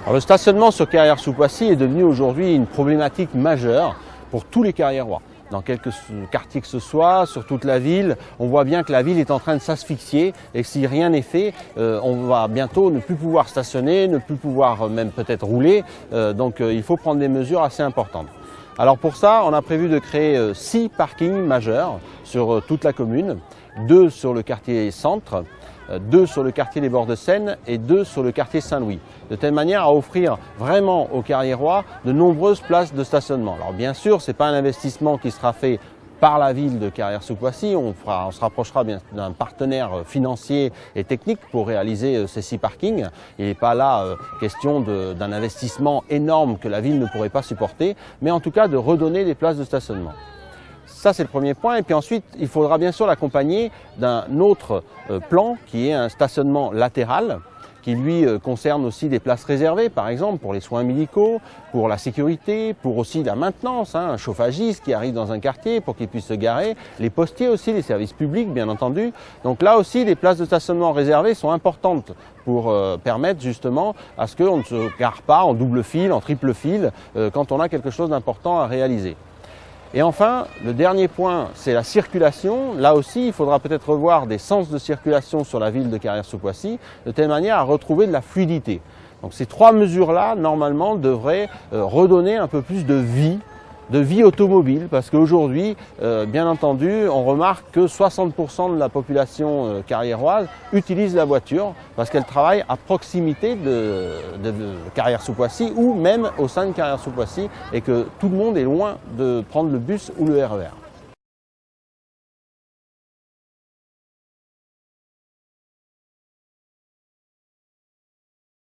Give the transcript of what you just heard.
Alors, le stationnement sur Carrières-sous-Poissy est devenu aujourd'hui une problématique majeure pour tous les Carriérois. Dans quelques quartiers que ce soit, sur toute la ville, on voit bien que la ville est en train de s'asphyxier et que si rien n'est fait, on va bientôt ne plus pouvoir stationner, ne plus pouvoir même peut-être rouler. Donc il faut prendre des mesures assez importantes. Alors pour ça, on a prévu de créer 6 parkings majeurs sur toute la commune, 2 sur le quartier centre, 2 sur le quartier des Bords de Seine et 2 sur le quartier Saint-Louis, de telle manière à offrir vraiment aux Carriérois de nombreuses places de stationnement. Alors bien sûr, ce n'est pas un investissement qui sera fait par la ville de Carrières-sous-Poissy, on se rapprochera bien d'un partenaire financier et technique pour réaliser ces 6 parkings. Il n'est pas là question d'un investissement énorme que la ville ne pourrait pas supporter, mais en tout cas de redonner des places de stationnement. Ça, c'est le premier point. Et puis ensuite, il faudra bien sûr l'accompagner d'un autre plan qui est un stationnement latéral qui lui concerne aussi des places réservées, par exemple pour les soins médicaux, pour la sécurité, pour aussi la maintenance, un chauffagiste qui arrive dans un quartier pour qu'il puisse se garer, les postiers aussi, les services publics bien entendu. Donc là aussi, les places de stationnement réservées sont importantes pour permettre justement à ce qu'on ne se gare pas en double file, en triple file, quand on a quelque chose d'important à réaliser. Et enfin, le dernier point, c'est la circulation. Là aussi, il faudra peut-être revoir des sens de circulation sur la ville de Carrières-sous-Poissy, de telle manière à retrouver de la fluidité. Donc ces 3 mesures-là, normalement, devraient redonner un peu plus de vie automobile, parce qu'aujourd'hui, bien entendu, on remarque que 60% de la population carriéroise utilise la voiture parce qu'elle travaille à proximité de Carrières-sous-Poissy ou même au sein de Carrières-sous-Poissy et que tout le monde est loin de prendre le bus ou le RER.